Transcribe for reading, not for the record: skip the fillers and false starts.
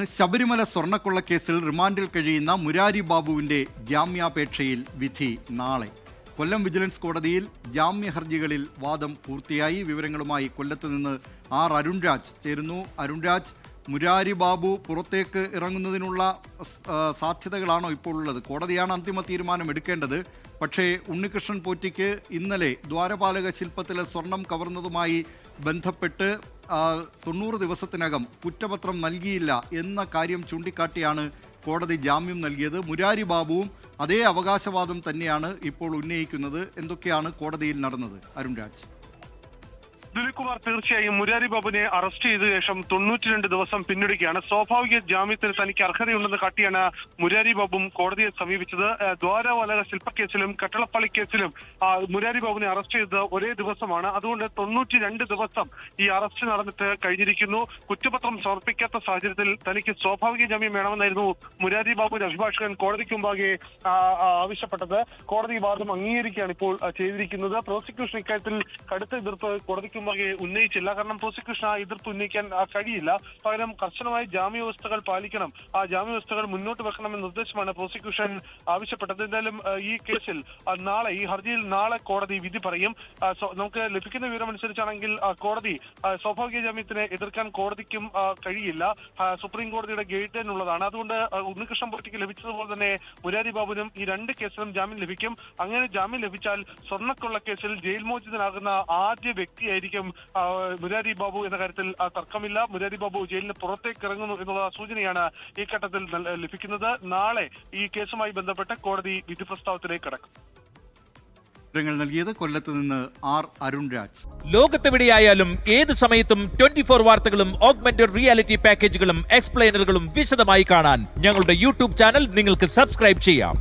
ശബരിമല സ്വർണ്ണക്കൊള്ളക്കേസിൽ റിമാൻഡിൽ കഴിയുന്ന മുരാരി ബാബുവിന്റെ ജാമ്യാപേക്ഷയിൽ വിധി നാളെ. കൊല്ലം വിജിലൻസ് കോടതിയിൽ ജാമ്യ ഹർജികളിൽ വാദം പൂർത്തിയായി. വിവരങ്ങളുമായി കൊല്ലത്ത് നിന്ന് അരുൺരാജ് ചേരുന്നു. അരുൺരാജ്, മുരാരി ബാബു പുറത്തേക്ക് ഇറങ്ങുന്നതിനുള്ള സാധ്യതകളാണോ ഇപ്പോൾ ഉള്ളത്? കോടതിയാണ് അന്തിമ തീരുമാനം എടുക്കേണ്ടത്. പക്ഷേ ഉണ്ണികൃഷ്ണൻ പോറ്റിക്ക് ഇന്നലെ ദ്വാരപാലക ശില്പത്തിലെ സ്വർണം കവർന്നതുമായി ബന്ധപ്പെട്ട് 90 ദിവസത്തിനകം കുറ്റപത്രം നൽകിയില്ല എന്ന കാര്യം ചൂണ്ടിക്കാട്ടിയാണ് കോടതി ജാമ്യം നൽകിയത്. മുരാരി ബാബുവും അതേ അവകാശവാദം തന്നെയാണ് ഇപ്പോൾ ഉന്നയിക്കുന്നത്. എന്തൊക്കെയാണ് കോടതിയിൽ നടന്നത്, അരുൺരാജ്? ദിലീപ്കുമാർ, തീർച്ചയായും മുരാരി ബാബുവിനെ അറസ്റ്റ് ചെയ്ത ശേഷം 92 ദിവസം പിന്നിടുകയാണ്. സ്വാഭാവിക ജാമ്യത്തിന് തനിക്ക് അർഹതയുണ്ടെന്ന് കാട്ടിയാണ് മുരാരി ബാബുവും കോടതിയെ സമീപിച്ചത്. ദ്വാരപാലക ശില്പക്കേസിലും കട്ടളപ്പള്ളി കേസിലും മുരാരി ബാബുവിനെ അറസ്റ്റ് ചെയ്തത് ഒരേ ദിവസമാണ്. അതുകൊണ്ട് 92 ദിവസം ഈ അറസ്റ്റ് നടന്നിട്ട് കഴിഞ്ഞിരിക്കുന്നു. കുറ്റപത്രം സമർപ്പിക്കാത്ത സാഹചര്യത്തിൽ തനിക്ക് സ്വാഭാവിക ജാമ്യം വേണമെന്നായിരുന്നു മുരാരി ബാബുവിന്റെ അഭിഭാഷകൻ കോടതിക്ക് മുമ്പാകെ ആവശ്യപ്പെട്ടത്. കോടതി വാദം അംഗീകരിക്കുകയാണ് ഇപ്പോൾ ചെയ്തിരിക്കുന്നത്. പ്രോസിക്യൂഷൻ ഇക്കാര്യത്തിൽ കടുത്ത എതിർപ്പ് കോടതിക്ക് ഉന്നയിച്ചില്ല. കാരണം പ്രോസിക്യൂഷൻ ആ എതിർപ്പ് ഉന്നയിക്കാൻ കഴിയില്ല. പകരം കർശനമായ ജാമ്യ വ്യവസ്ഥകൾ പാലിക്കണം, ആ ജാമ്യ വ്യവസ്ഥകൾ മുന്നോട്ട് വെക്കണമെന്ന നിർദ്ദേശമാണ് പ്രോസിക്യൂഷൻ ആവശ്യപ്പെട്ടത്. എന്തായാലും ഈ കേസിൽ നാളെ, ഈ ഹർജിയിൽ നാളെ കോടതി വിധി പറയും. നമുക്ക് ലഭിക്കുന്ന വിവരം അനുസരിച്ചാണെങ്കിൽ കോടതി സ്വാഭാവിക ജാമ്യത്തിനെ എതിർക്കാൻ കോടതിക്കും കഴിയില്ല. സുപ്രീം കോടതിയുടെ ഗൈഡ് ലൈൻ ഉള്ളതാണ്. അതുകൊണ്ട് ഉണ്ണികൃഷ്ണൻ പോറ്റിക്ക് ലഭിച്ചതുപോലെ തന്നെ മുരാരി ബാബുവിനും ഈ രണ്ട് കേസിലും ജാമ്യം ലഭിക്കും. അങ്ങനെ ജാമ്യം ലഭിച്ചാൽ സ്വർണ്ണക്കൊള്ള കേസിൽ ജയിൽ മോചിതനാകുന്ന ആദ്യ വ്യക്തിയായിരിക്കും മുരാരി ബാബു എന്ന കാര്യത്തിൽ തർക്കമില്ല. മുരാരി ബാബു ജയിലിന് പുറത്തേക്ക് ഇറങ്ങുന്നു എന്നുള്ള സൂചനയാണ് ഈ ഘട്ടത്തിൽ ലഭിക്കുന്നത്. നാളെ ഈ കേസുമായി ബന്ധപ്പെട്ട് കോടതി വിധി പ്രസ്താവത്തിലേക്ക് കടക്കും. നൽകിയത് കൊല്ലത്ത് നിന്ന് അരുൺരാജ്. ലോകത്തെവിടെയായാലും ഏത് സമയത്തും 24 വാർത്തകളും ഓഗ്മെന്റഡ് റിയാലിറ്റി പാക്കേജുകളും എക്സ്പ്ലെയിനറുകളും വിശദമായി കാണാൻ ഞങ്ങളുടെ യൂട്യൂബ് ചാനൽ നിങ്ങൾക്ക് സബ്സ്ക്രൈബ് ചെയ്യാം.